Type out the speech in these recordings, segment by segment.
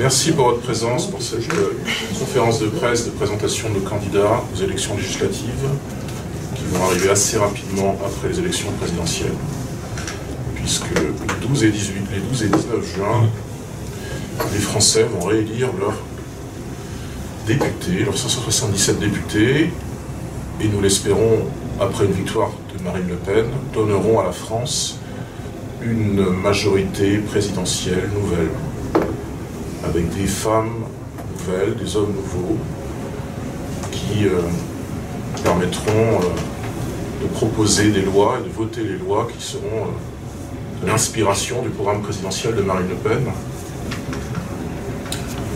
Merci pour votre présence pour cette conférence de presse de présentation de nos candidats aux élections législatives qui vont arriver assez rapidement après les élections présidentielles, puisque les 12 et 19 juin, les Français vont réélire leurs députés, leurs 577 députés, et nous l'espérons, après une victoire de Marine Le Pen, donneront à la France une majorité présidentielle nouvelle, avec des femmes nouvelles, des hommes nouveaux, qui permettront de proposer des lois et de voter les lois qui seront de l'inspiration du programme présidentiel de Marine Le Pen.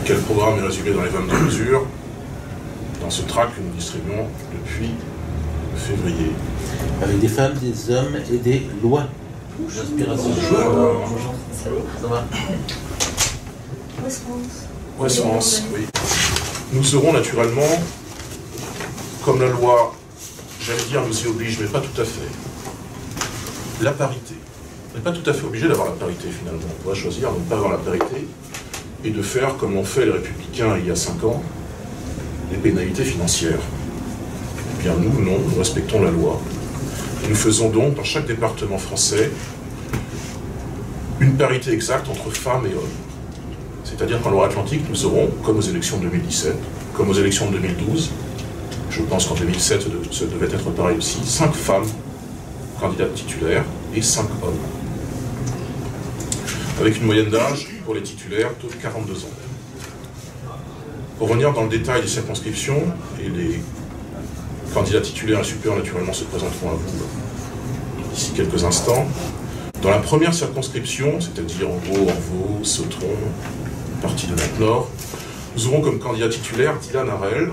Quel programme est résumé dans les 22 mesures, dans ce tract que nous distribuons depuis février. Avec des femmes, des hommes et des lois. L'inspiration. Ça va. Westmans, oui. Nous aurons naturellement, comme la loi, j'allais dire, nous y oblige, mais pas tout à fait, la parité. On n'est pas tout à fait obligé d'avoir la parité, finalement. On pourrait choisir de ne pas avoir la parité et de faire, comme l'ont fait les Républicains il y a 5 ans, des pénalités financières. Eh bien, nous, non, nous respectons la loi. Et nous faisons donc, dans chaque département français, une parité exacte entre femmes et hommes. C'est-à-dire qu'en Loire-Atlantique, nous aurons, comme aux élections de 2017, comme aux élections de 2012, je pense qu'en 2007, ça devait être pareil aussi, 5 femmes candidates titulaires et 5 hommes. Avec une moyenne d'âge pour les titulaires de 42 ans. Pour revenir dans le détail des circonscriptions, et les candidats titulaires et suppléants naturellement se présenteront à vous d'ici quelques instants. Dans la première circonscription, c'est-à-dire en gros Orvault, Sautron, partie de Nantes-Nord, nous aurons comme candidat titulaire Dylan Harel.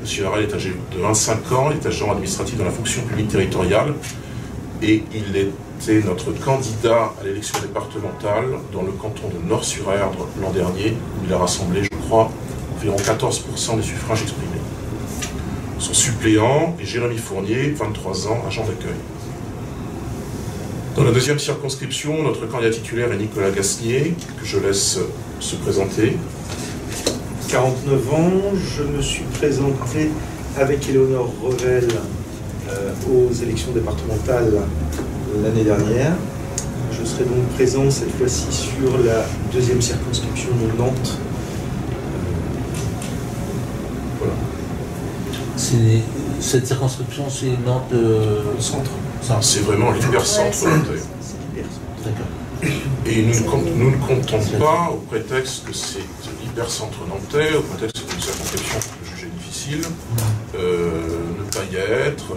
Monsieur Harel est âgé de 25 ans, il est agent administratif dans la fonction publique territoriale et il était notre candidat à l'élection départementale dans le canton de Nord-sur-Erdre l'an dernier, où il a rassemblé, je crois, environ 14% des suffrages exprimés. Son suppléant est Jérémy Fournier, 23 ans, agent d'accueil. Dans la deuxième circonscription, notre candidat titulaire est Nicolas Gasnier, que je laisse se présenter. 49 ans, je me suis présenté avec Éléonore Revel aux élections départementales l'année dernière. Je serai donc présent cette fois-ci sur la deuxième circonscription de Nantes. Voilà. Cette circonscription, c'est Nantes Centre. C'est vraiment l'hypercentre nantais. D'accord. Et nous ne comptons pas, au prétexte que c'est l'hypercentre nantais, au prétexte que nous avons quelque chose que juger difficile, ne pas y être,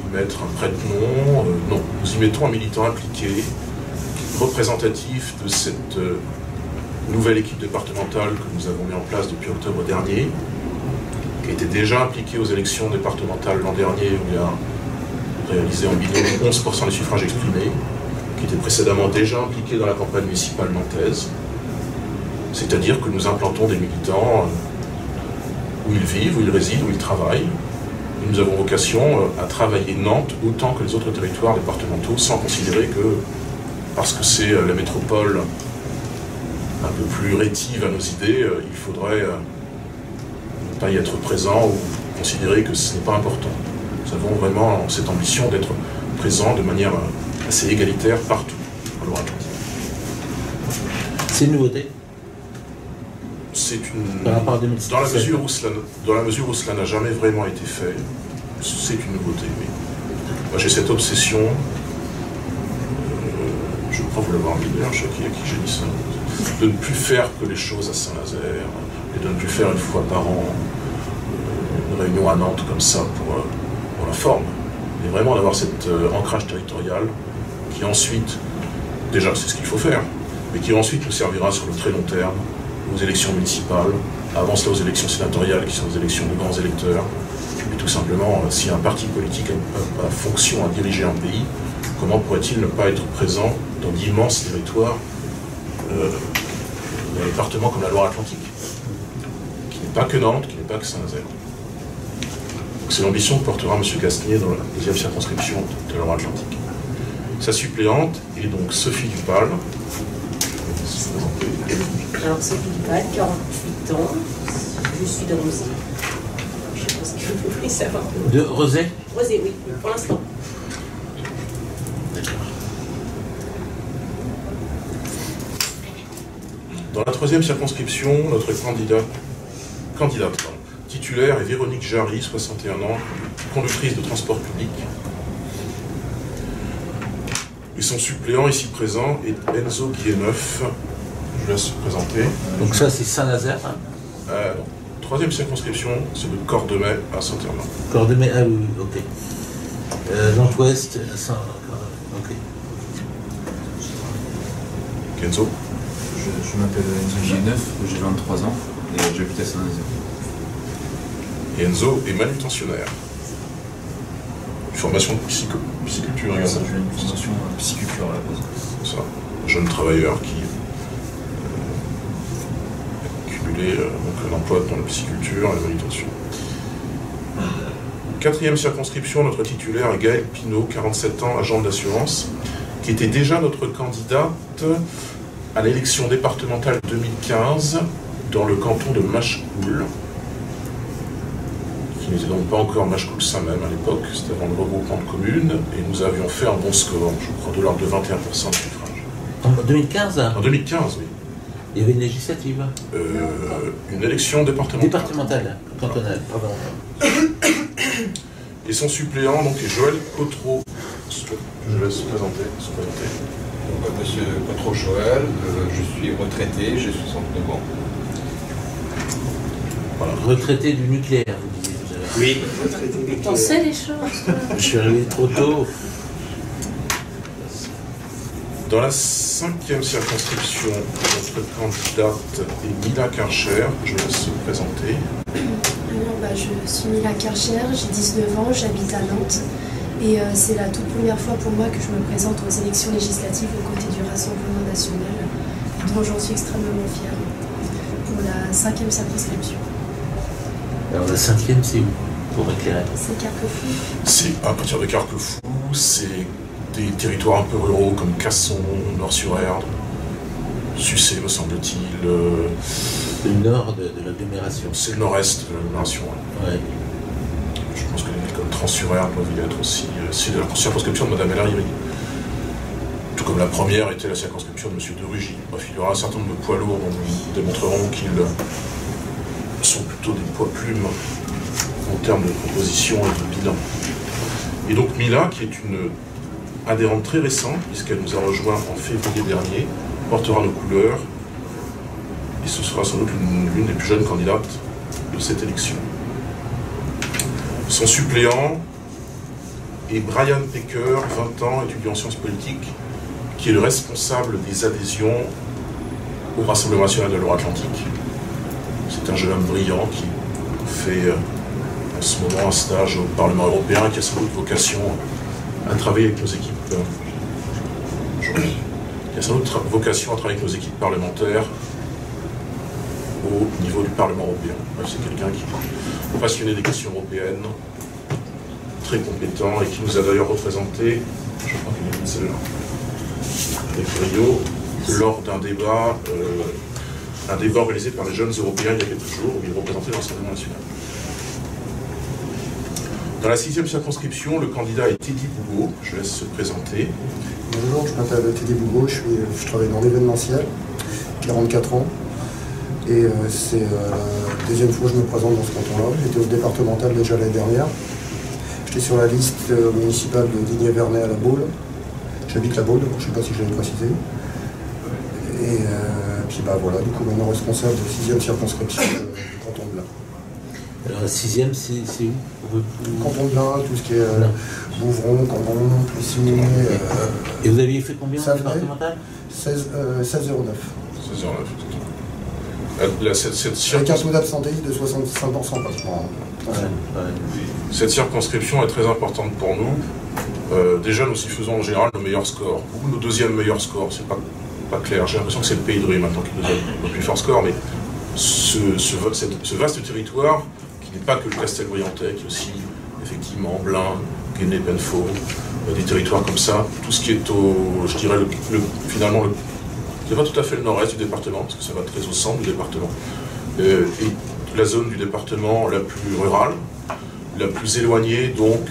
y mettre un prête-nom. Non, nous y mettons un militant impliqué, représentatif de cette nouvelle équipe départementale que nous avons mis en place depuis octobre dernier, qui était déjà impliqué aux élections départementales l'an dernier, où il a réalisé en binôme 11% des suffrages exprimés, qui était précédemment déjà impliqué dans la campagne municipale nantaise. C'est-à-dire que nous implantons des militants où ils vivent, où ils résident, où ils travaillent. Et nous avons vocation à travailler Nantes autant que les autres territoires départementaux, sans considérer que, parce que c'est la métropole un peu plus rétive à nos idées, il faudrait ne pas y être présent ou considérer que ce n'est pas important. Nous avons vraiment cette ambition d'être présents de manière assez égalitaire partout en Loire-Atlantique. C'est une nouveauté. C'est une... Par rapport à 2017. Dans la mesure où cela n'a jamais vraiment été fait, c'est une nouveauté. Mais moi j'ai cette obsession, je crois vous l'avoir mis d'ailleurs, je sais qui j'ai dit ça, de ne plus faire que les choses à Saint-Nazaire, et de ne plus faire une fois par an une réunion à Nantes comme ça pour la forme. Et vraiment d'avoir cet ancrage territorial qui ensuite, déjà c'est ce qu'il faut faire, mais qui ensuite nous servira sur le très long terme aux élections municipales, avant cela aux élections sénatoriales qui sont des élections de grands électeurs, et tout simplement, si un parti politique a fonction à diriger un pays, comment pourrait-il ne pas être présent dans d'immenses territoires, dans un département comme la Loire-Atlantique, qui n'est pas que Nantes, qui n'est pas que Saint-Nazaire. C'est l'ambition que portera M. Gasnier dans la deuxième circonscription de la Loire-Atlantique. Sa suppléante est donc Sophie Dupal. Alors, Sophie Duval, 48 ans, je suis de Rosé. Je ne sais pas ce que vous voulez savoir. De Rosé? Rosé, oui, pour l'instant. D'accord. Dans la troisième circonscription, notre candidate titulaire est Véronique Jarry, 61 ans, conductrice de transport public. Et son suppléant ici présent est Enzo Guilleneuf. Je vous laisse se présenter. Donc ça, c'est Saint-Nazaire, hein? Troisième circonscription, c'est de Cordemais à Saint-Hernin. Cordemais, ah oui, ok. Nord-Ouest, Saint... Ok. Kenzo. Je m'appelle Enzo Guilleneuf, j'ai 23 ans et j'habite à Saint-Nazaire. Et Enzo est manutentionnaire. Une formation de pisciculture également. J'ai une formation pisciculture à la base. C'est ça. Jeune travailleur qui a cumulé donc, un emploi dans la pisciculture et la manutention. Quatrième circonscription, notre titulaire est Gaël Pinault, 47 ans, agent d'assurance, qui était déjà notre candidate à l'élection départementale 2015 dans le canton de Machecoul, qui n'était donc pas encore Machecoul-Saint-Même à l'époque, c'était avant le regroupement de communes, et nous avions fait un bon score, je crois de l'ordre de 21% de suffrage. En 2015? En 2015, oui. Il y avait une législative? Une élection départementale. Départementale, cantonale, pardon. Et son suppléant donc, est Joël Cotreau. Je laisse se présenter. Monsieur Cotreau-Joël, je suis retraité, j'ai 69 ans. Voilà. Retraité du nucléaire, vous disiez tout à l'heure. Oui, retraité du nucléaire. On sait les choses. Je suis arrivé trop tôt. Dans la cinquième circonscription, notre candidate est Mila Karcher. Je laisse se présenter. Alors, je suis Mila Karcher, j'ai 19 ans, j'habite à Nantes. Et c'est la toute première fois pour moi que je me présente aux élections législatives aux côtés du Rassemblement national, dont j'en suis extrêmement fière, pour la cinquième circonscription. Alors la cinquième, c'est où, pour éclairer? C'est Carquefou. C'est à partir de Carquefou, c'est des territoires un peu ruraux comme Casson, Nord-sur-Erdre, Sucé, me semble-t-il. Le nord de l'agglomération. C'est le nord-est de l'agglomération. Ouais. Je pense que les villes comme Trans-sur-Erdre doivent y être aussi. C'est la circonscription de Mme Hélary. Tout comme la première était la circonscription de M. de Rugy. Bref, il y aura un certain nombre de poids lourds dont nous démontrerons qu'ils sont plutôt des poids plumes en termes de composition et de bilan. Et donc Mila, qui est une adhérente très récente, puisqu'elle nous a rejoint en février dernier, portera nos couleurs, et ce sera sans doute l'une des plus jeunes candidates de cette élection. Son suppléant est Brian Pecker, 20 ans, étudiant en sciences politiques, qui est le responsable des adhésions au Rassemblement national de la Loire-Atlantique. C'est un jeune homme brillant qui fait en ce moment un stage au Parlement européen, qui a sans doute vocation à travailler avec nos équipes. Qui a sans doute vocation à travailler avec nos équipes parlementaires au niveau du Parlement européen. C'est quelqu'un qui est passionné des questions européennes, très compétent et qui nous a d'ailleurs représenté, je crois qu'il est une celle-là, avec brio, lors d'un débat organisé par les jeunes européens il y a quelques jours, où il représentait l'Assemblée nationale. Dans la 6e circonscription, le candidat est Teddy Bougot. Je laisse se présenter. Bonjour, je m'appelle Teddy Bougot, je travaille dans l'événementiel, 44 ans. Et c'est la deuxième fois que je me présente dans ce canton-là. J'étais au départemental déjà l'année dernière. J'étais sur la liste municipale de Digne-Vernet à la Baule. J'habite la Baule, je ne sais pas si je l'avais précisé. Et puis voilà, du coup maintenant responsable de 6e circonscription du canton de Blain. Alors la 6e, c'est où? Canton de Blain, tout ce qui est Bouvron, Cambon, Plessis. Et vous aviez fait combien ça en départemental? 16,09. 16,09. Avec un taux d'absentéisme de 65% pratiquement. Cette circonscription est très importante pour nous. Déjà, nous y faisons en général nos meilleurs scores. Ou nos deuxièmes meilleurs scores, c'est pas clair. J'ai l'impression que c'est le Pays de Ré maintenant qui nous donne nos plus forts scores, mais ce vaste territoire, qui n'est pas que le Castelbriantais, qui est aussi effectivement Blain, Guéné, Penfaux, des territoires comme ça, tout ce qui est je dirais finalement C'est pas tout à fait le nord-est du département, parce que ça va très au centre du département. Et la zone du département la plus rurale, la plus éloignée, donc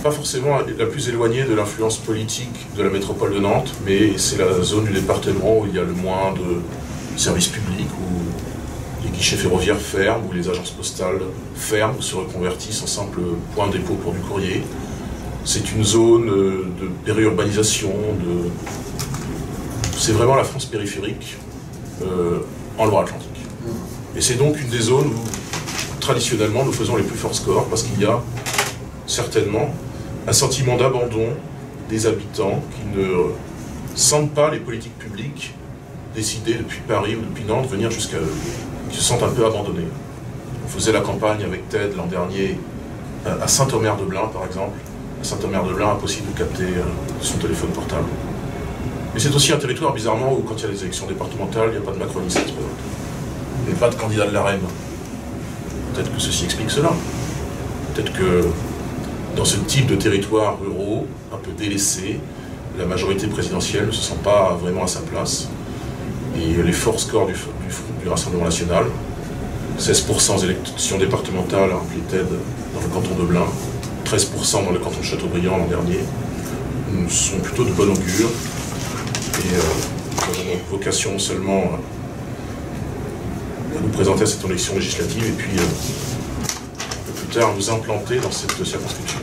pas forcément la plus éloignée de l'influence politique de la métropole de Nantes, mais c'est la zone du département où il y a le moins de services publics, où les guichets ferroviaires ferment, où les agences postales ferment ou se reconvertissent en simple point de dépôt pour du courrier. C'est une zone de périurbanisation, c'est vraiment la France périphérique en Loire-Atlantique. Et c'est donc une des zones où traditionnellement nous faisons les plus forts scores, parce qu'il y a certainement un sentiment d'abandon des habitants qui ne sentent pas les politiques publiques décidées depuis Paris ou depuis Nantes venir jusqu'à eux, qui se sentent un peu abandonnés. On faisait la campagne avec TED l'an dernier à Saint-Omer-de-Blain par exemple. À Saint-Omer-de-Blain, impossible de capter son téléphone portable. Mais c'est aussi un territoire bizarrement où quand il y a des élections départementales, il n'y a pas de macronistes qui se présentent. Il n'y a pas de candidat de la REM. Peut-être que ceci explique cela. Peut-être que dans ce type de territoires ruraux, un peu délaissés, la majorité présidentielle ne se sent pas vraiment à sa place. Et les forts scores du Rassemblement national, 16% aux élections départementales, rappelé TED, dans le canton de Blain, 13% dans le canton de Châteaubriand l'an dernier, sont plutôt de bon augure. Et nous avons vocation seulement à nous présenter à cette élection législative et puis un peu plus tard nous implanter dans cette circonscription.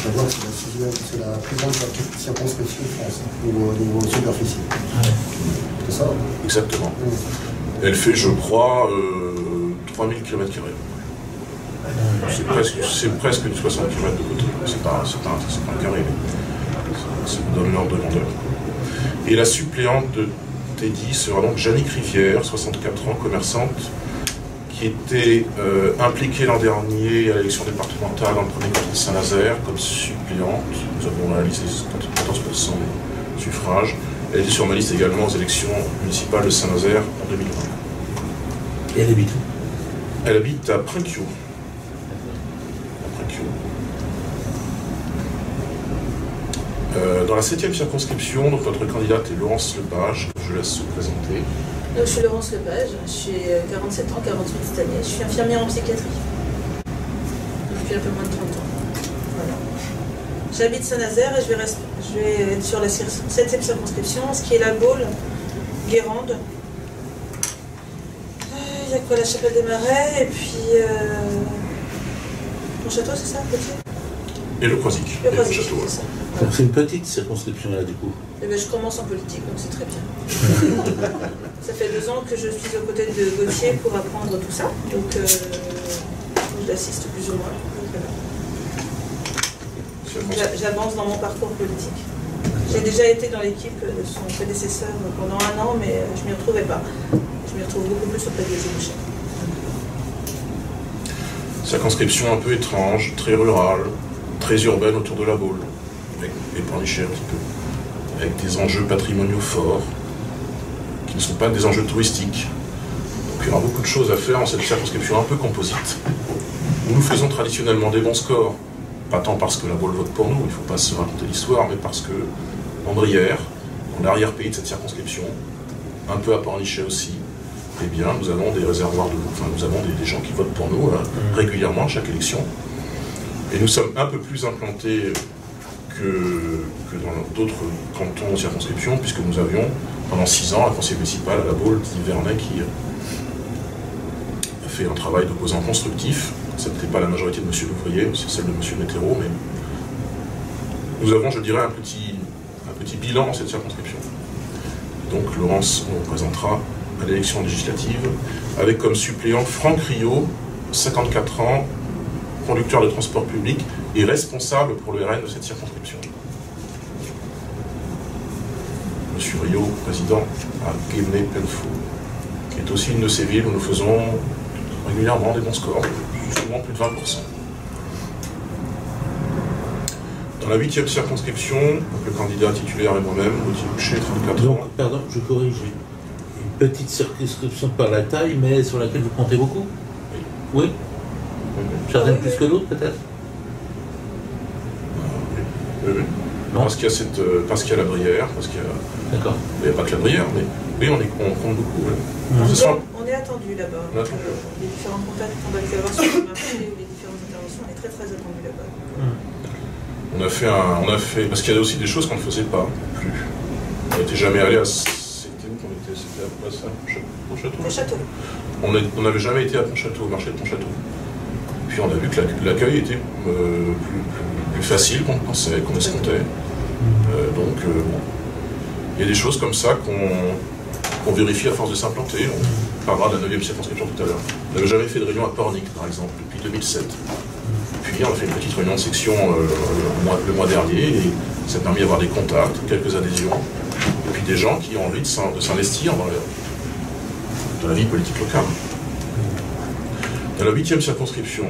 D'abord, c'est la plus grande circonscription de France, au niveau superficie. C'est ça? Exactement. Elle fait, je crois, 3000 km². C'est presque 60 km de côté. C'est pas un carré, mais ça vous donne l'ordre de grandeur. Et la suppléante de Teddy sera donc Jannick Rivière, 64 ans, commerçante, qui était impliquée l'an dernier à l'élection départementale dans le premier canton de Saint-Nazaire comme suppléante. Nous avons réalisé 14% des suffrages. Elle était sur ma liste également aux élections municipales de Saint-Nazaire en 2020. Et elle habite où? Elle habite à Prinquio. Dans la 7e circonscription, donc votre candidate est Laurence Lepage, que je laisse se présenter. Je suis Laurence Lepage, j'ai 47 ans, 48 cette année. Je suis infirmière en psychiatrie depuis un peu moins de 30 ans. Voilà. J'habite Saint-Nazaire et je vais être sur la 7e circonscription, ce qui est la Baule, Guérande. Il y a quoi, la Chapelle des Marais, et puis mon château, c'est ça, petit? Et le Croisic. Le Croisic, château. c'est ça. Donc c'est une petite circonscription là du coup. Eh bien, je commence en politique, donc c'est très bien. Ça fait 2 ans que je suis aux côtés de Gauthier pour apprendre tout ça, donc je l'assiste plus ou moins. Voilà. J'avance dans mon parcours politique. J'ai déjà été dans l'équipe de son prédécesseur pendant 1 an, mais je ne m'y retrouvais pas. Je m'y retrouve beaucoup plus auprès des ébauchés. Circonscription un peu étrange, très rurale, très urbaine autour de la Baule, avec épargniché un petit peu, avec des enjeux patrimoniaux forts, qui ne sont pas des enjeux touristiques. Donc il y aura beaucoup de choses à faire dans cette circonscription un peu composite, où nous faisons traditionnellement des bons scores, pas tant parce que la Baule vote pour nous, il ne faut pas se raconter l'histoire, mais parce que Andrière, dans l'arrière-pays de cette circonscription, un peu à Pornichet aussi, eh bien, nous avons des réservoirs nous avons des gens qui votent pour nous régulièrement à chaque élection. Et nous sommes un peu plus implantés que dans d'autres cantons ou circonscriptions, puisque nous avions pendant 6 ans un conseiller municipal à la Baule, Vernet, qui a fait un travail d'opposant constructif. Ce n'était pas la majorité de M. Louvrier, c'est celle de M. Météro, mais nous avons, je dirais, un petit bilan dans cette circonscription. Donc Laurence nous représentera à l'élection législative, avec comme suppléant Franck Rio, 54 ans, conducteur de transport public et responsable pour le RN de cette circonscription. Monsieur Rio, président à Guémené-Pelfort, qui est aussi une de ces villes où nous faisons régulièrement des bons scores, souvent plus de 20%. Dans la 8e circonscription, donc le candidat titulaire et moi-même, Gauthier Boucher, 34 ans. Donc, pardon, je corrige. Une petite circonscription par la taille, mais sur laquelle vous comptez beaucoup? Oui. Oui. Certaines plus que d'autres, peut-être? Oui. Non. Parce qu'il y a la Brière, parce qu'il y a... D'accord. Il n'y a pas que la Brière, mais oui, on compte beaucoup. Ouais. On est attendu là-bas. Les différents contacts qu'on va avoir sur le marché, les différentes interventions, on est très très attendu là-bas. On a fait, parce qu'il y a aussi des choses qu'on ne faisait pas plus. On n'était jamais allé à... C'était où qu'on était? C'était à Pontchâteau. Pontchâteau. On n'avait jamais été à Pontchâteau, au marché de Pontchâteau. Puis on a vu que l'accueil était plus facile qu'on pensait, qu'on escomptait. Bon. Il y a des choses comme ça qu'on vérifie à force de s'implanter. On parlera de la 9e circonscription tout à l'heure. On n'avait jamais fait de réunion à Pornic, par exemple, depuis 2007. Puis on a fait une petite réunion de section le mois dernier, et ça a permis d'avoir des contacts, quelques adhésions, et puis des gens qui ont envie de s'investir dans la vie politique locale. Dans la 8e circonscription,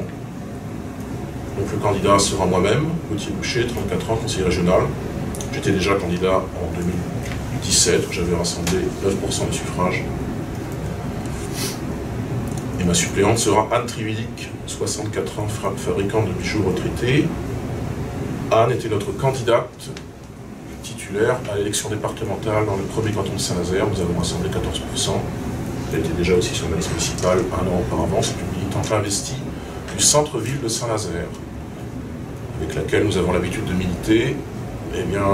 donc le candidat sera moi-même, Gauthier Boucher, 34 ans, conseiller régional. J'étais déjà candidat en 2017, où j'avais rassemblé 9% des suffrages. Et ma suppléante sera Anne Trividic, 64 ans, fabricante de bijoux retraitée. Anne était notre candidate titulaire à l'élection départementale dans le premier canton de Saint-Nazaire. Nous avons rassemblé 14%. Elle était déjà aussi sur la liste municipale un an auparavant. C'est une militante investie du centre-ville de Saint-Nazaire, avec laquelle nous avons l'habitude de militer. Eh bien,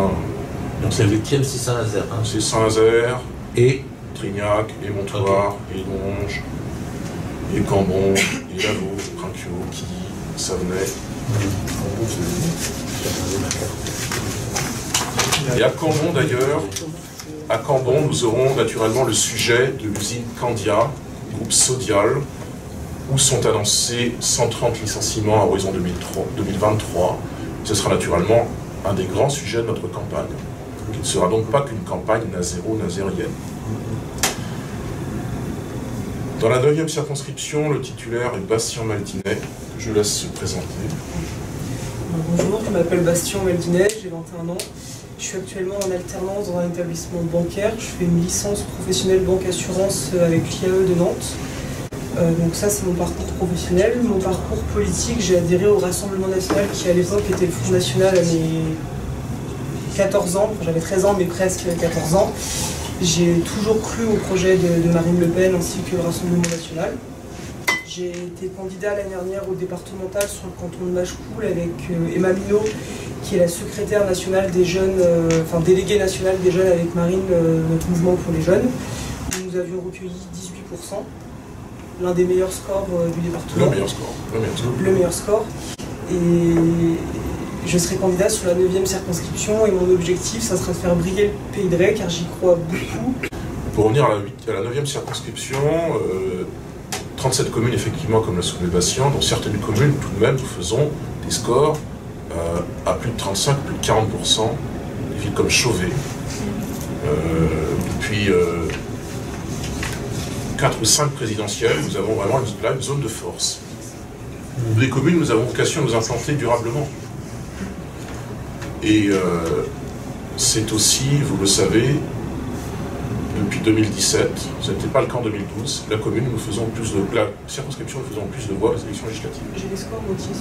donc c'est le 8e, c'est Saint-Nazaire. Hein. C'est Saint-Nazaire, et Trignac, et Montoire, et Donge, et Cambon, et Lavaux, Trinquio, Quilly, Savenay. Et à Cambon d'ailleurs, nous aurons naturellement le sujet de l'usine Candia, groupe Sodial, où sont annoncés 130 licenciements à horizon 2023. Ce sera naturellement un des grands sujets de notre campagne, qui ne sera donc pas qu'une campagne nazérienne. Dans la 9e circonscription, le titulaire est Bastien Maltinet, que je laisse se présenter. Bonjour, je m'appelle Bastien Maltinet, j'ai 21 ans. Je suis actuellement en alternance dans un établissement bancaire. Je fais une licence professionnelle banque-assurance avec l'IAE de Nantes. Donc ça, c'est mon parcours professionnel. Mon parcours politique, j'ai adhéré au Rassemblement national qui, à l'époque, était le Front national à mes 14 ans. J'avais 13 ans, mais presque 14 ans. J'ai toujours cru au projet de Marine Le Pen ainsi que le Rassemblement national. J'ai été candidat l'année dernière au départemental sur le canton de Machecoul avec Emma Minot, qui est la secrétaire nationale des jeunes, déléguée nationale des jeunes avec Marine, notre mouvement pour les jeunes. Nous avions recueilli 18%, l'un des meilleurs scores du département. Le meilleur score. Et je serai candidat sur la 9e circonscription et mon objectif, ça sera de faire briller le Pays de Ré, car j'y crois beaucoup. Pour revenir à la 9e circonscription, 37 communes effectivement comme l'a soulevé Bastien, dont certaines communes tout de même nous faisons des scores à plus de 35, plus de 40%, des villes comme Chauvet. Depuis 4 ou 5 présidentielles, nous avons vraiment là une zone de force. Les communes, nous avons vocation à nous implanter durablement. Et c'est aussi, vous le savez, depuis 2017, ce n'était pas le cas en 2012, la circonscription, nous faisons plus de voix aux élections législatives. J'ai les scores Gauthier.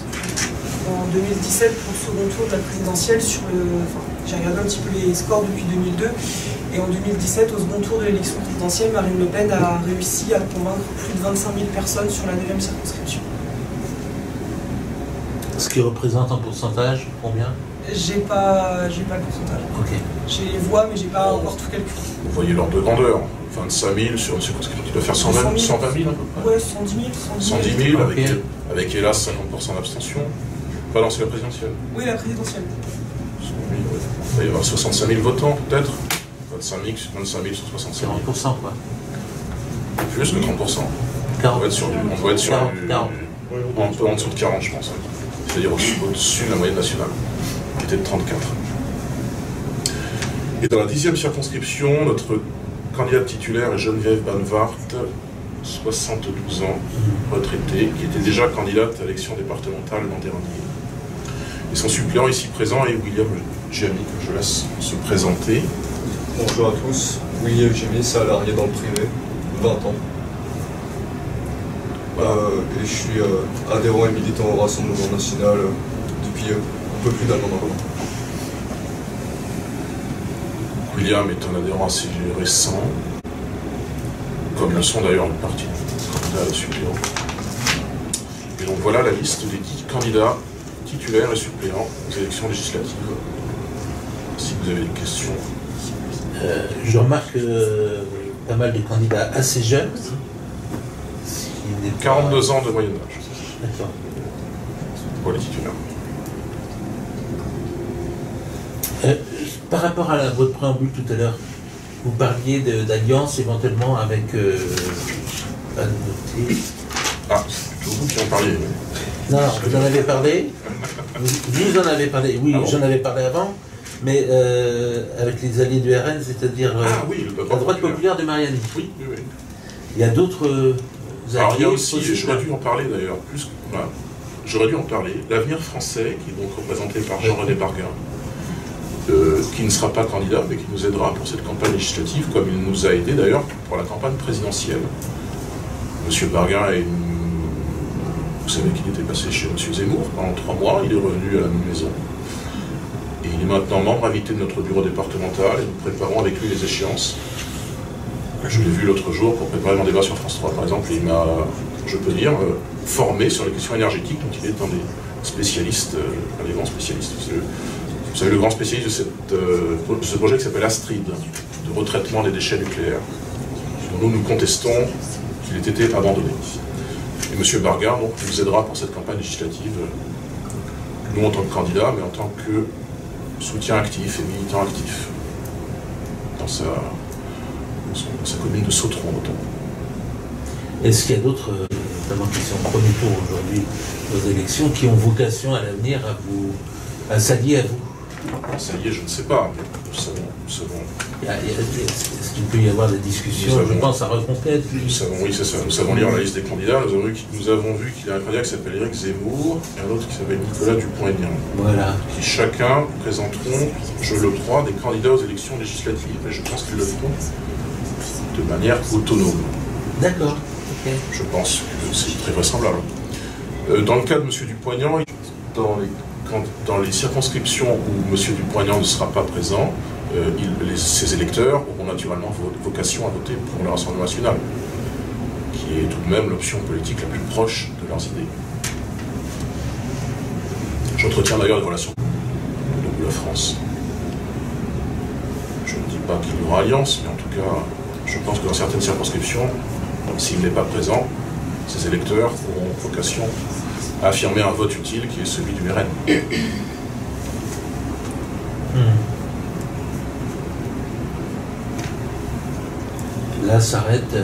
En 2017, pour le second tour de la présidentielle, j'ai regardé un petit peu les scores depuis 2002, et en 2017, au second tour de l'élection présidentielle, Marine Le Pen a réussi à convaincre plus de 25 000 personnes sur la 9e circonscription. Ce qui représente en pourcentage, combien? J'ai pas le pourcentage. Ok. J'ai les voix, mais j'ai pas encore tout calculé. Vous voyez l'ordre de grandeur, 25 000 sur une circonscription qui doit faire 120 000 à peu près. Ouais, 110 000. 110 000 avec hélas 50% d'abstention. Pas dans la présidentielle. Oui, la présidentielle. Il va y avoir 65 000 votants peut-être. 25 000 sur 65 000. 40% quoi. Plus que 30%. On doit être sur un peu en dessous de 40 je pense. C'est-à-dire au-dessus de la moyenne nationale, qui était de 34. Et dans la 10e circonscription, notre candidate titulaire est Geneviève Banvart, 72 ans, retraitée, qui était déjà candidate à l'élection départementale l'an dernier. Et son suppléant ici présent est William Gémy, que je laisse se présenter. Bonjour à tous, William Gémy, salarié dans le privé, 20 ans. Et je suis adhérent et militant au Rassemblement national depuis un peu plus d'un an maintenant. William est un adhérent assez récent, comme le sont d'ailleurs une partie des candidats et suppléants. Et donc voilà la liste des 10 candidats titulaires et suppléants aux élections législatives. Si vous avez des questions. Je remarque pas mal de candidats assez jeunes. 42 ans de moyenne âge. D'accord. Pour les titulaires. Par rapport à votre préambule tout à l'heure, vous parliez d'alliance éventuellement avec... Ah, c'est plutôt vous qui en parliez. Non, vous en avez parlé. Vous en avez parlé, oui, j'en avais parlé avant, mais avec les alliés du RN, c'est-à-dire la droite populaire de Mariani. Oui, oui, oui. Il y a d'autres alliés. Alors il y a aussi, j'aurais dû en parler d'ailleurs, j'aurais dû en parler, l'Avenir français, qui est donc représenté par Jean-René Barguin, qui ne sera pas candidat, mais qui nous aidera pour cette campagne législative, comme il nous a aidé d'ailleurs pour la campagne présidentielle. Monsieur Barguin vous savez qu'il était passé chez Monsieur Zemmour pendant 3 mois, il est revenu à la même maison. Et il est maintenant membre invité de notre bureau départemental, et nous préparons avec lui les échéances. Je l'ai vu l'autre jour pour préparer mon débat sur France 3, par exemple, et il m'a, je peux dire, formé sur les questions énergétiques, donc il est un des spécialistes, un des grands spécialistes. Vous savez, le grand spécialiste de ce projet qui s'appelle Astrid, de retraitement des déchets nucléaires, dont nous contestons qu'il ait été abandonné. Et M. Barguin donc, nous aidera pour cette campagne législative, nous en tant que candidat, mais en tant que soutien actif et militant actif dans sa commune de Sautron notamment. Est-ce qu'il y a d'autres, notamment qui sont au premier tour aujourd'hui aux élections, qui ont vocation à l'avenir à s'allier à vous? S'allier, je ne sais pas, mais nous savons. Est-ce qu'il peut y avoir des discussions, je pense, à Reconquête? Nous savons, oui, c'est ça. Nous savons lire la liste des candidats. Nous avons vu qu'il y a un candidat qui s'appelle Éric Zemmour et un autre qui s'appelle Nicolas Dupont-Aignan. Voilà. Qui chacun présenteront, je le crois, des candidats aux élections législatives. Et je pense qu'ils le feront de manière autonome. D'accord. Okay. Je pense que c'est très vraisemblable. Dans le cas de M. Dupont-Aignan, dans les circonscriptions où M. Dupont-Aignan ne sera pas présent, ses électeurs auront naturellement vocation à voter pour le Rassemblement national, qui est tout de même l'option politique la plus proche de leurs idées. J'entretiens d'ailleurs des relations avec la France. Je ne dis pas qu'il y aura alliance, mais en tout cas, je pense que dans certaines circonscriptions, s'il n'est pas présent, ses électeurs auront vocation à affirmer un vote utile qui est celui du RN. Là s'arrête,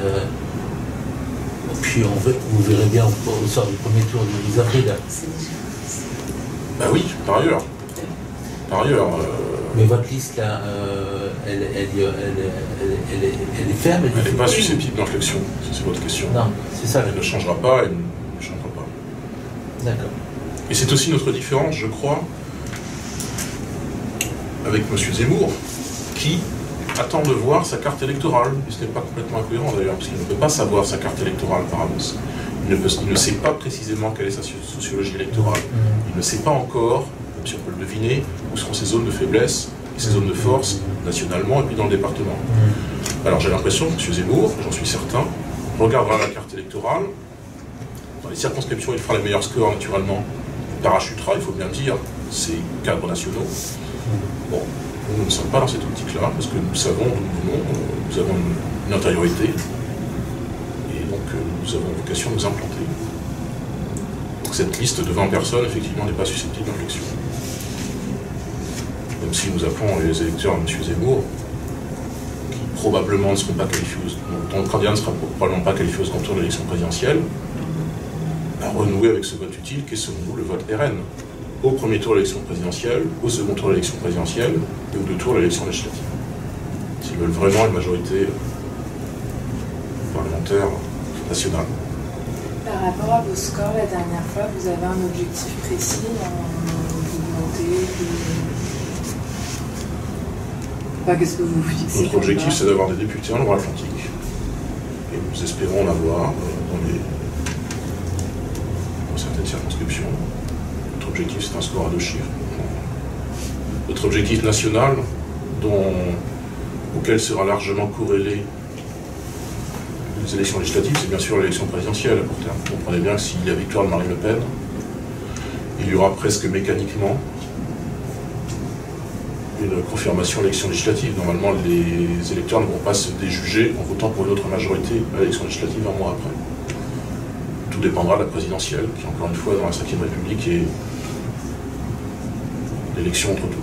puis vous verrez bien au sort du premier tour du 10 avril. Ben oui, par ailleurs. Mais votre liste là, elle est ferme. Elle n'est pas susceptible d'inflexion, si c'est votre question. Non, c'est ça. Elle ne changera pas, elle ne changera pas. D'accord. Et c'est aussi notre différence, je crois, avec M. Zemmour, qui attend de voir sa carte électorale. Et ce n'est pas complètement incohérent d'ailleurs, parce qu'il ne peut pas savoir sa carte électorale par avance. Il ne sait pas précisément quelle est sa sociologie électorale. Il ne sait pas encore, même si on peut le deviner, où seront ses zones de faiblesse et ses zones de force, nationalement et puis dans le département. Alors j'ai l'impression que M. Zemmour, j'en suis certain, regardera la carte électorale. Dans les circonscriptions, il fera les meilleurs scores naturellement. Il parachutera, il faut bien le dire, ses cadres nationaux. Bon, nous ne sommes pas dans cette optique-là, parce que nous savons d'où nous venons, nous avons une intériorité, et donc nous avons vocation à nous implanter. Donc cette liste de 20 personnes, effectivement, n'est pas susceptible d'inflexion. Même si nous appelons les électeurs de M. Zemmour, qui probablement ne seront pas qualifiés, dont le candidat ne sera probablement pas qualifié au second tour de l'élection présidentielle, à renouer avec ce vote utile qui est selon nous le vote RN. Au premier tour de l'élection présidentielle, au second tour de l'élection présidentielle et aux 2 tours de l'élection législative. S'ils veulent vraiment une majorité parlementaire nationale. Par rapport à vos scores la dernière fois, vous avez un objectif précis d'augmenter enfin, qu'est-ce que vous fixez? Notre objectif, c'est d'avoir des députés en Loire-Atlantique. Et nous espérons en avoir dans certaines circonscriptions. Notre objectif, c'est un score à 2 chiffres. Notre objectif national, dont auquel sera largement corrélé les élections législatives, c'est bien sûr l'élection présidentielle à court terme. Vous comprenez bien que s'il y a victoire de Marine Le Pen, il y aura presque mécaniquement une confirmation de l'élection législative. Normalement, les électeurs ne vont pas se déjuger en votant pour une autre majorité à l'élection législative un mois après. Tout dépendra de la présidentielle, qui encore une fois, dans la Ve République, est l'élection entre toutes.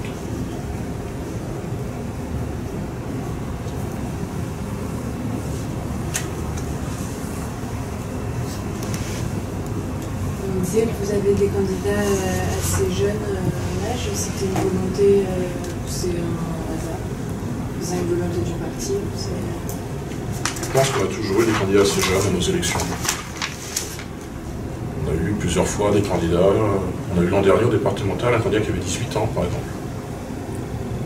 Vous disiez que vous avez des candidats assez jeunes en âge, c'était une volonté, c'est un hasard, c'est une volonté du parti, Je pense qu'on a toujours eu des candidats assez jeunes à nos élections. On a eu plusieurs fois des candidats, on a eu l'an dernier au départemental un candidat qui avait 18 ans par exemple.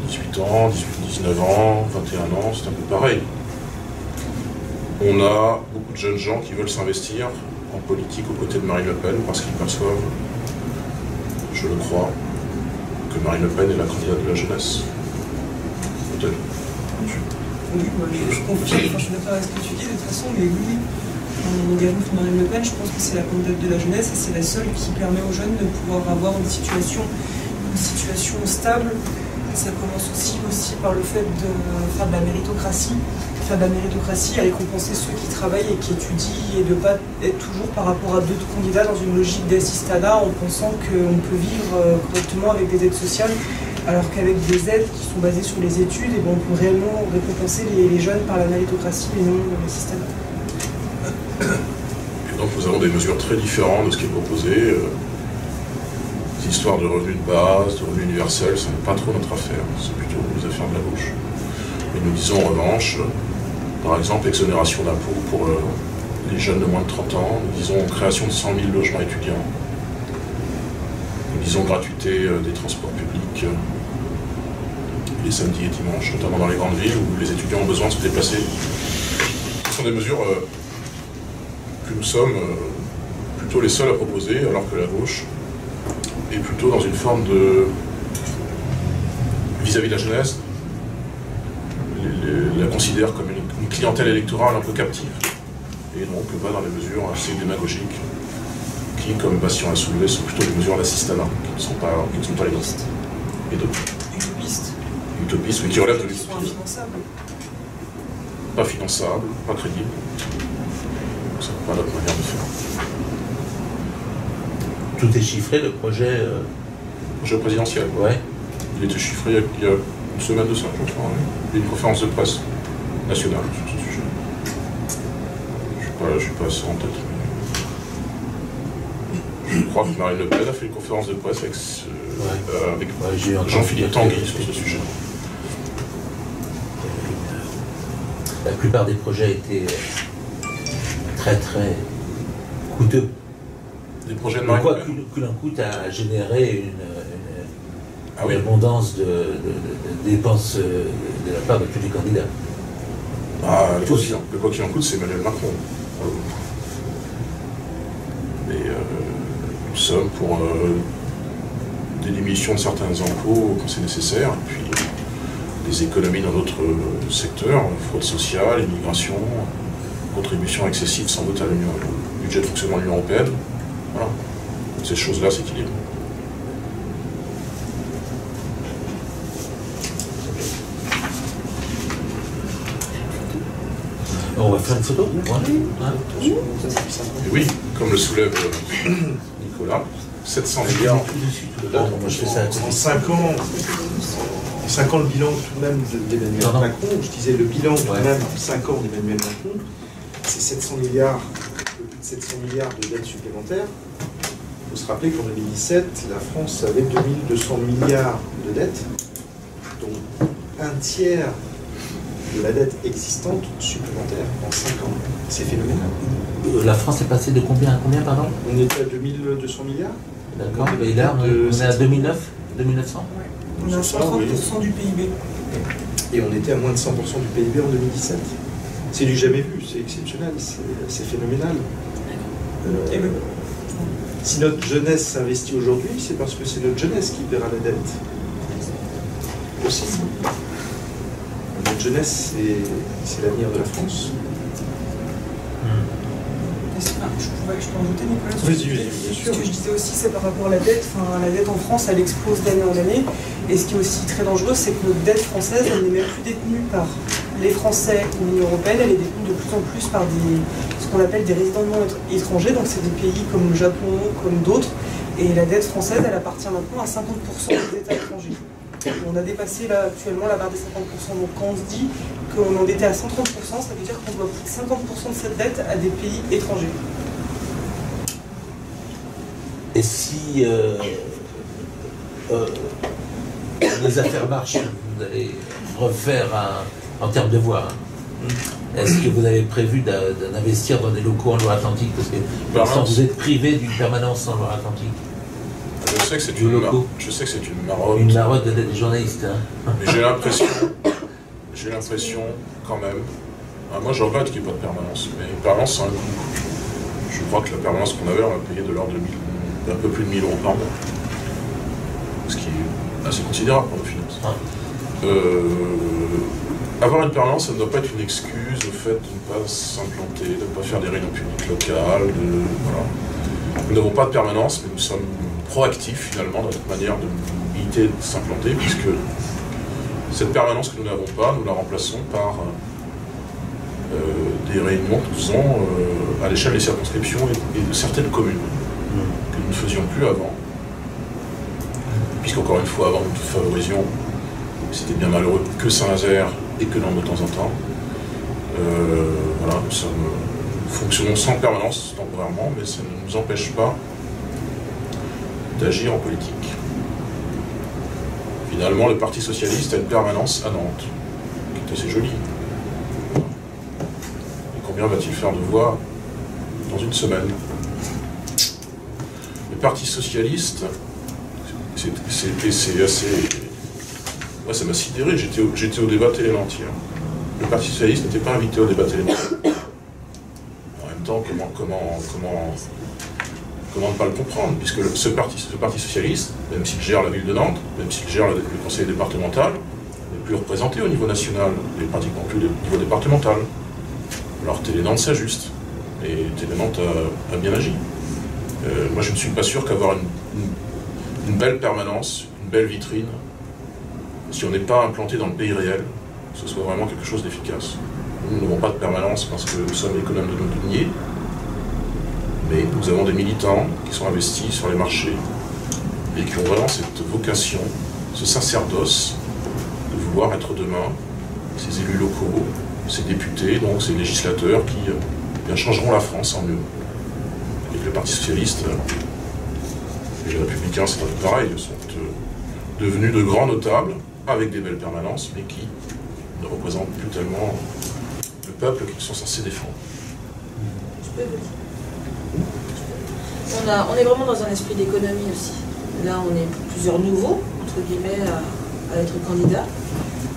18 ans, 19 ans, 21 ans, c'est un peu pareil. On a beaucoup de jeunes gens qui veulent s'investir en politique aux côtés de Marine Le Pen parce qu'ils perçoivent, je le crois, que Marine Le Pen est la candidate de la jeunesse. Peut-être. Oui, je confirme, je suis d'accord avec ce que tu dis de toute façon, mais oui, en engagement pour Marine Le Pen, je pense que c'est la candidate de la jeunesse et c'est la seule qui permet aux jeunes de pouvoir avoir une situation stable. Ça commence aussi par le fait de faire de la méritocratie. Faire de la méritocratie à récompenser ceux qui travaillent et qui étudient et de ne pas être toujours par rapport à d'autres candidats dans une logique d'assistanat en pensant qu'on peut vivre correctement avec des aides sociales, alors qu'avec des aides qui sont basées sur les études, on peut réellement récompenser les jeunes par la méritocratie et non l'assistanat. Et donc nous avons des mesures très différentes de ce qui est proposé. Les histoires de revenus de base, de revenus universels, ce n'est pas trop notre affaire, c'est plutôt les affaires de la gauche. Et nous disons en revanche, par exemple, exonération d'impôts pour les jeunes de moins de 30 ans, nous disons création de 100 000 logements étudiants, nous disons gratuité des transports publics les samedis et dimanches, notamment dans les grandes villes où les étudiants ont besoin de se déplacer. Ce sont des mesures que nous sommes plutôt les seuls à proposer, alors que la gauche est plutôt dans une forme de, vis-à-vis de la jeunesse, la considère comme une clientèle électorale un peu captive. Et donc va dans les mesures assez démagogiques qui, comme Bastien l'a soulevé, sont plutôt des mesures d'assistanat, qui ne sont pas les nôtres. Et d'autres. Utopistes. Utopistes, mais qui relèvent de l'utopie. Qui sont infinançables. Pas finançables, pas crédibles. Donc c'est pas notre manière de faire. Tout est chiffré, le projet présidentiel. Ouais. Il était chiffré il y a une semaine de ça, je crois. Il y a une conférence de presse nationale sur ce sujet. Je ne suis pas assez en tête. Je crois que Marine Le Pen a fait une conférence de presse avec Jean-Philippe Tanguy sur ce sujet. La plupart des projets étaient très très coûteux. Des projets de Marine Le Pen. Quoi qu'il en coûte à générer une abondance de dépenses de la part de tous les candidats. Le quoi qu'il en coûte, c'est Emmanuel Macron. Mais nous sommes pour des diminutions de certains impôts quand c'est nécessaire, et puis des économies dans d'autres secteurs, fraude sociale, immigration, contribution excessive sans doute à au budget de fonctionnement de l'Union européenne. Voilà. Ces choses-là s'équilibrent. On va faire une photo. Et oui, comme le soulève Nicolas, 700 milliards de dettes. En 5 ans, le bilan tout de même d'Emmanuel Macron, je disais le bilan tout de même en 5 ans d'Emmanuel Macron, c'est 700 milliards, plus de 700 milliards de dettes supplémentaires. Il faut se rappeler qu'en 2017, la France avait 2200 milliards de dettes, dont un tiers de la dette existante supplémentaire en 5 ans. C'est phénoménal. La France est passée de combien à combien, pardon? On était à 2200 milliards. D'accord. Et là, on est à 2900 ouais. On est à 50% du PIB. Et on était à moins de 100% du PIB en 2017. C'est du jamais vu, c'est exceptionnel, c'est phénoménal. Si notre jeunesse s'investit aujourd'hui, c'est parce que c'est notre jeunesse qui paiera la dette. Aussi. Notre jeunesse, c'est l'avenir de la France. Je peux ajouter, Nicolas? Vas-y, bien sûr. Ce que je disais aussi, c'est par rapport à la dette. Enfin, la dette en France, elle explose d'année en année. Et ce qui est aussi très dangereux, c'est que notre dette française, elle n'est même plus détenue par les Français ou l'Union européenne, elle est détenue de plus en plus par ce qu'on appelle des résidents non étrangers. Donc c'est des pays comme le Japon, comme d'autres. Et la dette française, elle appartient maintenant à 50% des États étrangers. On a dépassé là, actuellement la barre des 50%. Donc quand on se dit qu'on est endetté à 130%, ça veut dire qu'on doit plus de 50% de cette dette à des pays étrangers. Et si les affaires marchent, vous allez refaire en termes de voies. Est-ce que vous avez prévu d'investir dans des locaux en Loire-Atlantique? Parce que pour l'instant, vous êtes privé d'une permanence en Loire-Atlantique. Je sais que c'est une marotte. Une marotte des journalistes. Hein. Mais j'ai l'impression quand même. Moi, je regrette qu'il n'y ait pas de permanence. Mais une permanence, c'est un coût. Je crois que la permanence qu'on avait, on a payé de l'ordre d'un peu plus de 1000 € par mois. Ce qui est assez considérable pour nos finances. Avoir une permanence, ça ne doit pas être une excuse au fait de ne pas s'implanter, de ne pas faire des réunions publiques locales. Voilà. Nous n'avons pas de permanence, mais nous sommes proactifs finalement dans notre manière de militer, de s'implanter, puisque cette permanence que nous n'avons pas, nous la remplaçons par des réunions que nous faisons à l'échelle des circonscriptions et de certaines communes, que nous ne faisions plus avant. Puisqu'encore une fois, avant, nous favorisions, c'était bien malheureux, que Saint-Nazaire et que dans de temps en temps. Voilà, nous fonctionnons sans permanence temporairement, mais ça ne nous empêche pas d'agir en politique. Finalement, le Parti Socialiste a une permanence à Nantes, qui est assez jolie. Et combien va-t-il faire de voix dans une semaine? Le Parti Socialiste, c'est assez... Moi, ça m'a sidéré, j'étais au débat Télé-Nantia. Le Parti Socialiste n'était pas invité au débat Télé-Nantia. En même temps, comment ne pas le comprendre, puisque ce parti socialiste, même s'il gère la ville de Nantes, même s'il gère le conseil départemental, n'est plus représenté au niveau national, et pratiquement plus au niveau départemental. Alors Télé-Nantes s'ajuste, et Télé-Nantes a bien agi. Moi je ne suis pas sûr qu'avoir une belle permanence, une belle vitrine, si on n'est pas implanté dans le pays réel, ce soit vraiment quelque chose d'efficace. Nous n'avons pas de permanence parce que nous sommes économes de nos deniers, mais nous avons des militants qui sont investis sur les marchés et qui ont vraiment cette vocation, ce sacerdoce de vouloir être demain ces élus locaux, ces députés, donc ces législateurs qui bien changeront la France en mieux. Et le Parti Socialiste et les Républicains, c'est un peu pareil, sont devenus de grands notables avec des belles permanences, mais qui ne représentent plus tellement le peuple qu'ils sont censés défendre. Je peux vous dire. On est vraiment dans un esprit d'économie aussi. Là, on est plusieurs nouveaux, entre guillemets, à être candidats.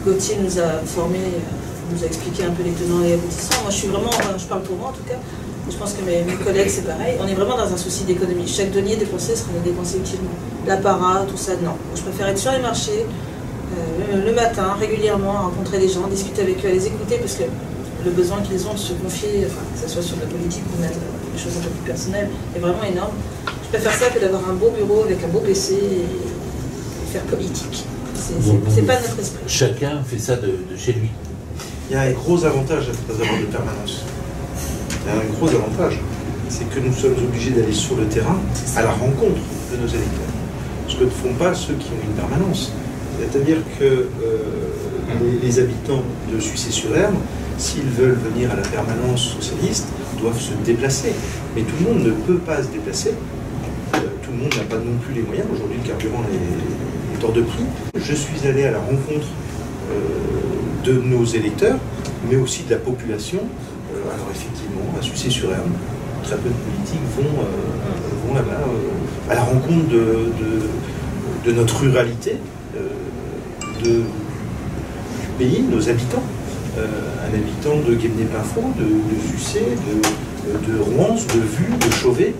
Gauthier nous a formés, nous a expliqué un peu les tenants et les aboutissants. Moi, je parle pour moi en tout cas, je pense que mes collègues, c'est pareil. On est vraiment dans un souci d'économie. Chaque denier dépensé sera dépensé utilement. L'apparat, tout ça, non. Je préfère être sur les marchés, le matin, régulièrement, rencontrer des gens, discuter avec eux, les écouter, parce que le besoin qu'ils ont de se confier, enfin, que ce soit sur de la politique ou même des choses un peu plus personnelles, est vraiment énorme. Je préfère ça que d'avoir un beau bureau avec un beau PC et faire politique. C'est pas notre esprit. Chacun fait ça de chez lui. Il y a un gros avantage à ne pas avoir de permanence. Il y a un gros avantage, c'est que nous sommes obligés d'aller sur le terrain à la rencontre de nos électeurs. Ce que ne font pas ceux qui ont une permanence. C'est-à-dire que les habitants de Sucé-sur-Erne, s'ils veulent venir à la permanence socialiste, doivent se déplacer. Mais tout le monde ne peut pas se déplacer. Tout le monde n'a pas non plus les moyens. Aujourd'hui, le carburant est hors de prix. Je suis allé à la rencontre de nos électeurs, mais aussi de la population. Alors effectivement, à Sucé-sur-Erne, très peu de politiques vont là-bas à la rencontre de notre ruralité, du pays, nos habitants. Un habitant de Guémené-Pafo, de Sucé, de Rouen, de Vue, de Chauvet,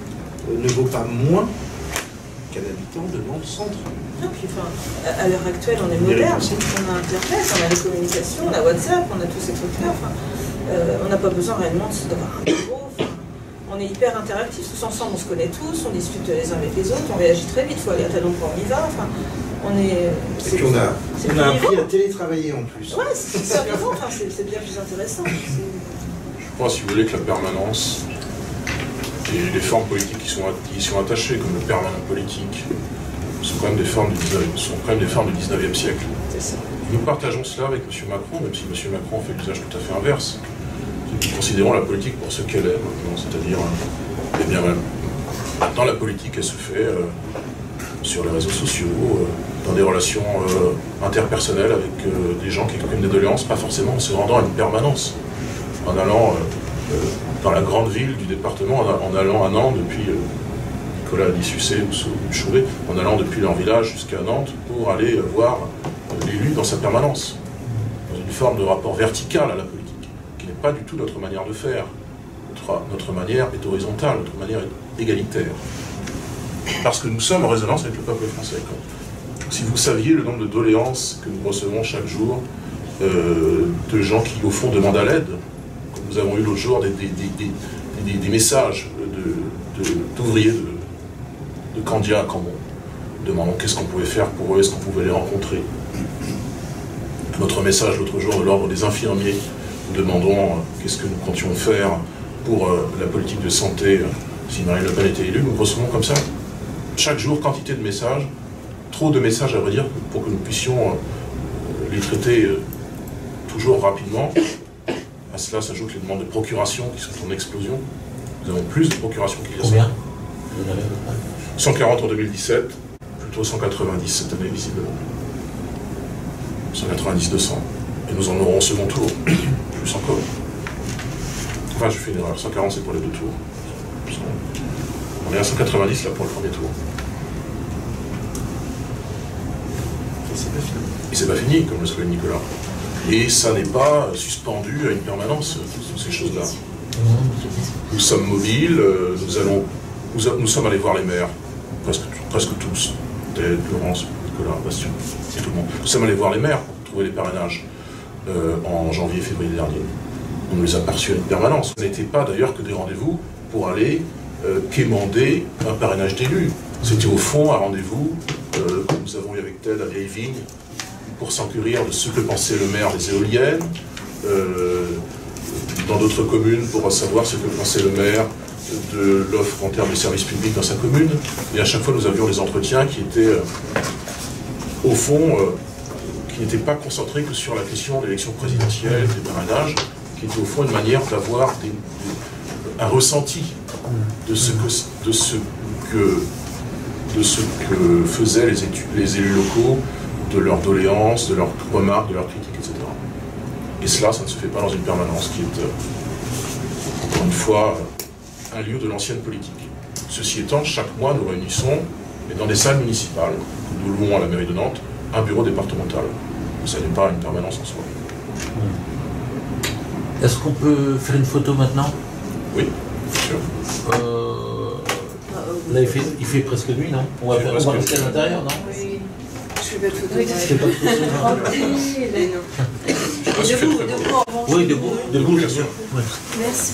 ne vaut pas moins qu'un habitant de Nantes-Centre. Non, puis, enfin, à l'heure actuelle, on est moderne, on a Internet, on a les communications, on a WhatsApp, on a tous ces trucs-là. Enfin, on n'a pas besoin réellement d'avoir un bureau. Enfin, on est hyper interactifs, tous ensemble, on se connaît tous, on discute les uns avec les autres, on réagit très vite, il faut aller à tel endroit, on y va. Enfin, on est. Et puis on a appris à télétravailler en plus. Ouais, c'est ça, enfin, c'est bien plus intéressant. Je crois, si vous voulez, que la permanence et les formes politiques qui sont attachées, comme le permanent politique, sont quand même des formes du 19e siècle. Nous partageons cela avec M. Macron, même si M. Macron fait l'usage tout à fait inverse. Nous considérons la politique pour ce qu'elle est maintenant, c'est-à-dire, eh bien, maintenant la politique, elle se fait sur les réseaux sociaux, dans des relations interpersonnelles avec des gens qui expriment des doléances, pas forcément en se rendant à une permanence, en allant dans la grande ville du département, en allant à Nantes depuis Nicolas Dissucé ou Chouvet, en allant depuis leur village jusqu'à Nantes pour aller voir l'élu dans sa permanence, dans une forme de rapport vertical à la politique, qui n'est pas du tout notre manière de faire. Notre manière est horizontale, notre manière est égalitaire. Parce que nous sommes en résonance avec le peuple français. Si vous saviez le nombre de doléances que nous recevons chaque jour, de gens qui, au fond, demandent à l'aide, comme nous avons eu l'autre jour des messages d'ouvriers de Candia à Cambon, demandant qu'est-ce qu'on pouvait faire pour eux, est-ce qu'on pouvait les rencontrer. Notre message l'autre jour de l'ordre des infirmiers, nous demandons qu'est-ce que nous comptions faire pour la politique de santé si Marine Le Pen était élue. Nous recevons comme ça chaque jour quantité de messages, trop de messages à vrai dire, pour que nous puissions les traiter toujours rapidement. À cela s'ajoutent les demandes de procuration qui sont en explosion. Nous avons plus de procurations qu'il y a. Combien ? 140 en 2017, plutôt 190 cette année visiblement. 190-200. Et nous en aurons au second tour, plus encore. Enfin, je fais une erreur, 140 c'est pour les deux tours. On est à 190 là pour le premier tour. Et c'est pas fini, comme le souligne Nicolas. Et ça n'est pas suspendu à une permanence, toutes ces choses-là. Nous sommes mobiles, nous sommes allés voir les maires, presque tous, Ted, Laurence, Nicolas, Bastien, et tout le monde. Nous sommes allés voir les maires pour trouver les parrainages en janvier-février dernier. On les a perçus à une permanence. Ce n'était pas d'ailleurs que des rendez-vous pour aller quémander un parrainage d'élus. C'était au fond un rendez-vous que nous avons eu avec Ted à Vieille-Vigne pour s'enquérir de ce que pensait le maire des éoliennes, dans d'autres communes pour savoir ce que pensait le maire de l'offre en termes de services publics dans sa commune. Et à chaque fois, nous avions des entretiens qui étaient, au fond, qui n'étaient pas concentrés que sur la question de l'élection présidentielle, des parrainages, qui était au fond une manière d'avoir un ressenti de ce que faisaient les élus locaux, de leurs doléances, de leurs remarques, de leurs critiques, etc. Et cela, ça ne se fait pas dans une permanence qui est, encore une fois, un lieu de l'ancienne politique. Ceci étant, chaque mois, nous réunissons, et dans des salles municipales, que nous louons à la mairie de Nantes, un bureau départemental. Ça n'est pas une permanence en soi. Est-ce qu'on peut faire une photo maintenant? Oui, bien sûr. Là, il fait presque nuit, non? On va rester à l'intérieur, non? Oui. Je fais pas de photo. C'est pas de photo. Debout, Oui, debout, bien sûr. Merci.